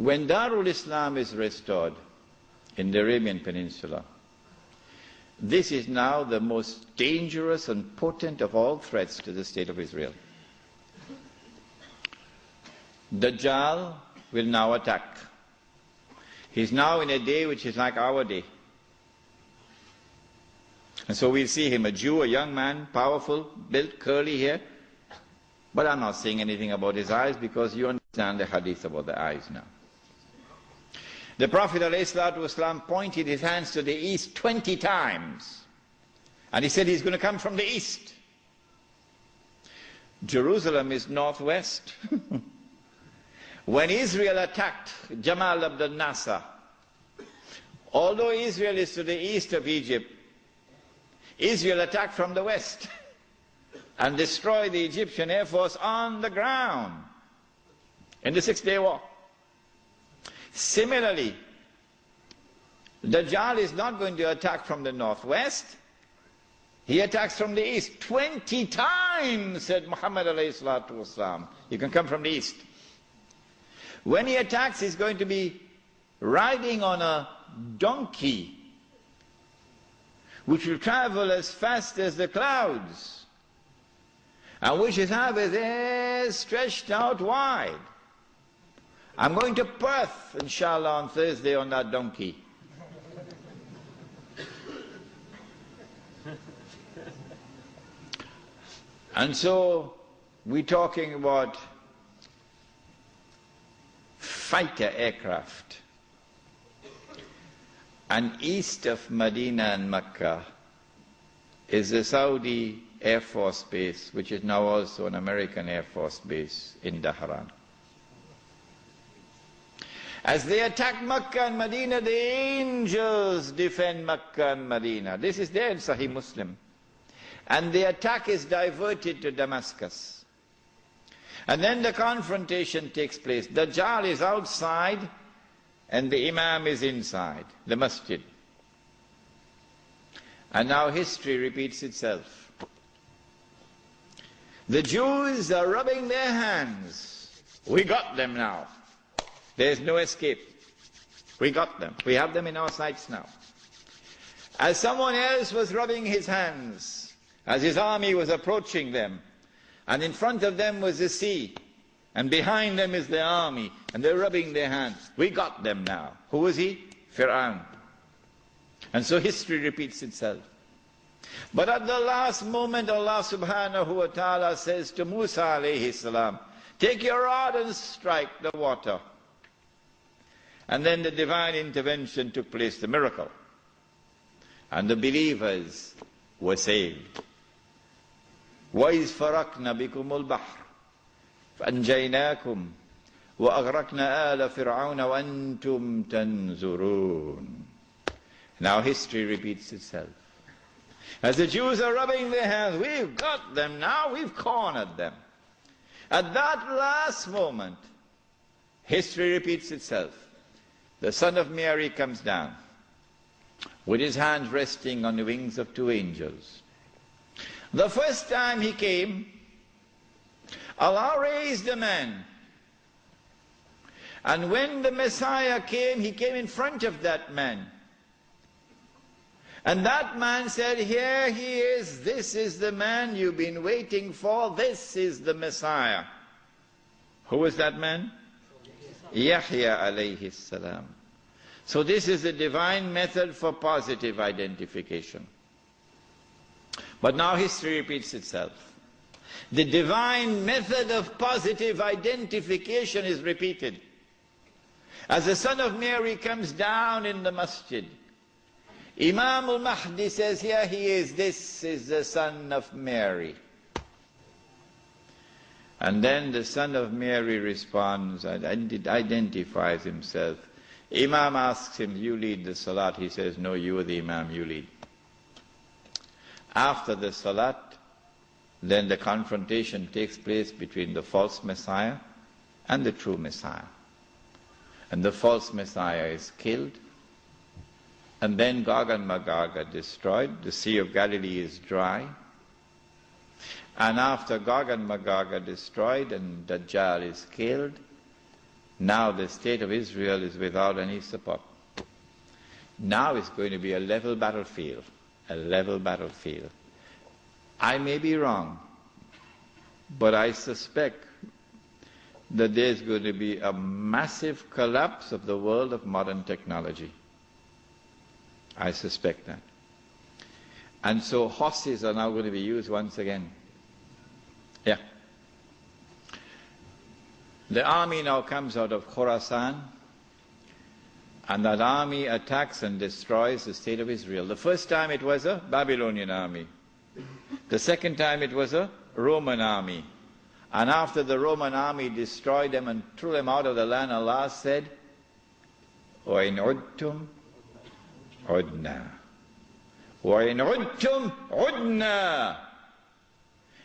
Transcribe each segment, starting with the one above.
When Darul Islam is restored in the Arabian Peninsula, this is now the most dangerous and potent of all threats to the state of Israel. Dajjal will now attack. He's now in a day which is like our day. And so we'll see him, a Jew, a young man, powerful, built, curly hair. But I'm not saying anything about his eyes because you understand the hadith about the eyes now. The Prophet ﷺ pointed his hands to the east 20 times. And he said he's going to come from the east. Jerusalem is northwest. When Israel attacked Jamal Abdel Nasser, although Israel is to the east of Egypt, Israel attacked from the west and destroyed the Egyptian Air Force on the ground in the Six-Day War. Similarly, Dajjal is not going to attack from the northwest. He attacks from the east. 20 times, said Muhammad alayhi salatu wasalam. You can come from the east. When he attacks, he's going to be riding on a donkey, which will travel as fast as the clouds, and which is have his ears stretched out wide. I'm going to Perth, inshallah, on Thursday on that donkey. And so we're talking about fighter aircraft. And east of Medina and Mecca is the Saudi Air Force Base, which is now also an American Air Force Base in Dhahran. As they attack Mecca and Medina, the angels defend Mecca and Medina. This is there in Sahih Muslim. And the attack is diverted to Damascus. And then the confrontation takes place. Dajjal is outside and the Imam is inside the masjid. And now history repeats itself. The Jews are rubbing their hands. We got them now. There's no escape. We got them. We have them in our sights now. As someone else was rubbing his hands, as his army was approaching them, and in front of them was the sea, and behind them is the army, and they're rubbing their hands. We got them now. Who was he? Fir'aun. And so history repeats itself. But at the last moment, Allah subhanahu wa ta'ala says to Musa alayhi salam, take your rod and strike the water. And then the divine intervention took place, the miracle. And the believers were saved. وَإِذْ فَرَقْنَا بِكُمُ الْبَحْرِ فَأَنْجَيْنَاكُمْ وَأَغْرَقْنَا آلَ فِرْعَوْنَ وَأَنْتُمْ تَنْظُرُونَ. Now history repeats itself. As the Jews are rubbing their hands, we've got them now, we've cornered them. At that last moment, history repeats itself. The son of Mary comes down with his hands resting on the wings of two angels. The first time he came, Allah raised a man. And when the Messiah came, he came in front of that man. And that man said, here he is, this is the man you've been waiting for, this is the Messiah. Who was that man? Yahya alayhi salam. So this is the divine method for positive identification. But now history repeats itself. The divine method of positive identification is repeated. As the son of Mary comes down in the masjid, Imam al-Mahdi says, here he is, this is the son of Mary. And then the son of Mary responds and identifies himself. Imam asks him, you lead the salat. He says, no, you are the Imam, you lead. After the salat, then the confrontation takes place between the false Messiah and the true Messiah. And the false Messiah is killed. And then Gog and Magog are destroyed. The Sea of Galilee is dry. And after Gog and Magog are destroyed and Dajjal is killed, Now the state of Israel is without any support. Now it's going to be a level battlefield. A level battlefield. I may be wrong, but I suspect that there's going to be a massive collapse of the world of modern technology. I suspect that. And so horses are now going to be used once again. Yeah. The army now comes out of Khorasan, and that army attacks and destroys the state of Israel. The first time it was a Babylonian army. The second time it was a Roman army. And after the Roman army destroyed them and threw them out of the land, Allah said, وَإِنْ عُدْتُمْ عُدْنَا وَإِنْ عُدْتُمْ عُدْنَا.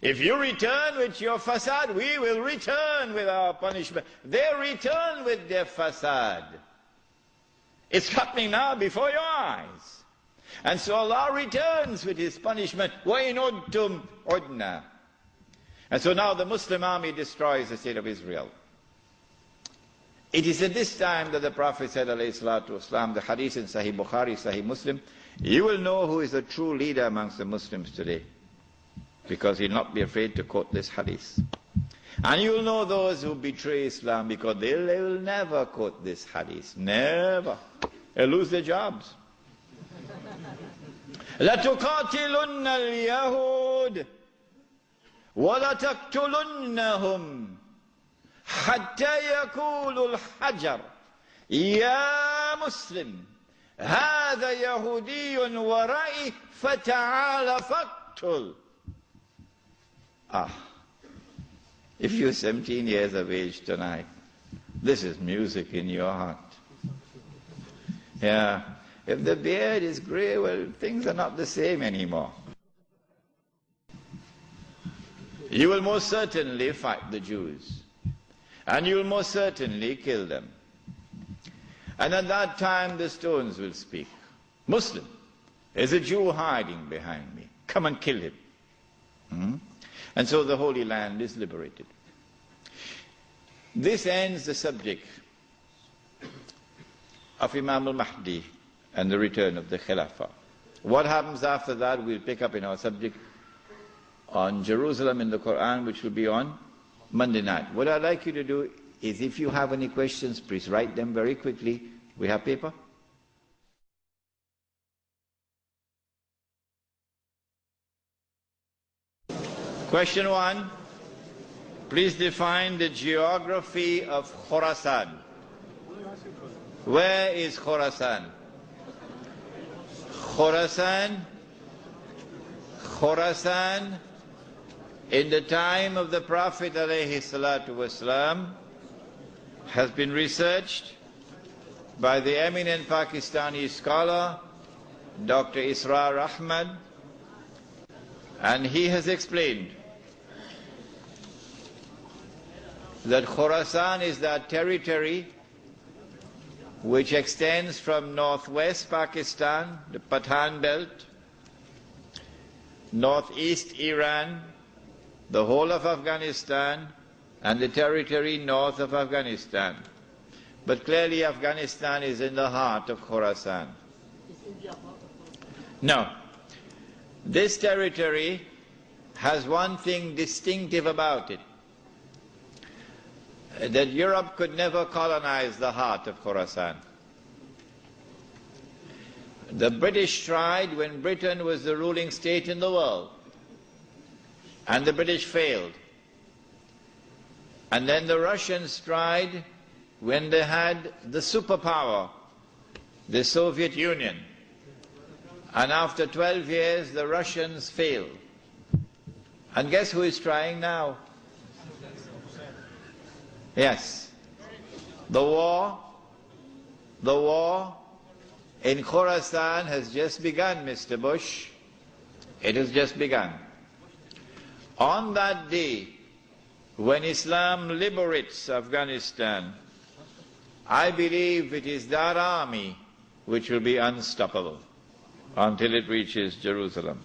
If you return with your fasad, we will return with our punishment. They return with their fasad. It's happening now before your eyes. And so Allah returns with His punishment. وَإِنْ عُدْتُمْ عُدْنَا. And so now the Muslim army destroys the state of Israel. It is at this time that the Prophet said, alayhi salatu wasalam, the hadith in Sahih Bukhari, Sahih Muslim, you will know who is a true leader amongst the Muslims today, because he'll not be afraid to quote this hadith. And you will know those who betray Islam, because they will never quote this hadith. Never. They'll lose their jobs. لَتُقَاتِلُنَّ الْيَهُودِ وَلَتَقْتُلُنَّهُمْ حَتَّى يَقُولُ الْحَجَرُ يَا مُسْلِمْ هَذَا يَهُودِيٌّ وَرَئِي فَتَعَالَ فَاقْتُلْ. If you're 17 years of age tonight, this is music in your heart. Yeah. If the beard is grey, well, things are not the same anymore. You will most certainly fight the Jews. And you will most certainly kill them. And at that time the stones will speak. Muslim, there's a Jew hiding behind me. Come and kill him. And so the Holy Land is liberated. This ends the subject of Imam al-Mahdi and the return of the Khilafah. What happens after that we'll pick up in our subject on Jerusalem in the Quran, which will be on Monday night. What I'd like you to do is, if you have any questions, please write them very quickly. We have paper? Question 1. Please define the geography of Khorasan. Where is Khorasan? Khorasan, in the time of the Prophet ﷺ, has been researched by the eminent Pakistani scholar, Dr. Israr Ahmad, and he has explained that Khorasan is that territory which extends from northwest Pakistan, the Pathan belt, northeast Iran, the whole of Afghanistan, and the territory north of Afghanistan. But clearly Afghanistan is in the heart of Khorasan. No. This territory has one thing distinctive about it, that Europe could never colonize the heart of Khorasan. The British tried when Britain was the ruling state in the world, and the British failed. And then the Russians tried when they had the superpower, the Soviet Union. And after 12 years, the Russians failed. And guess who is trying now? Yes. The war in Khorasan has just begun, Mr. Bush. It has just begun. On that day, when Islam liberates Afghanistan, I believe it is that army which will be unstoppable until it reaches Jerusalem.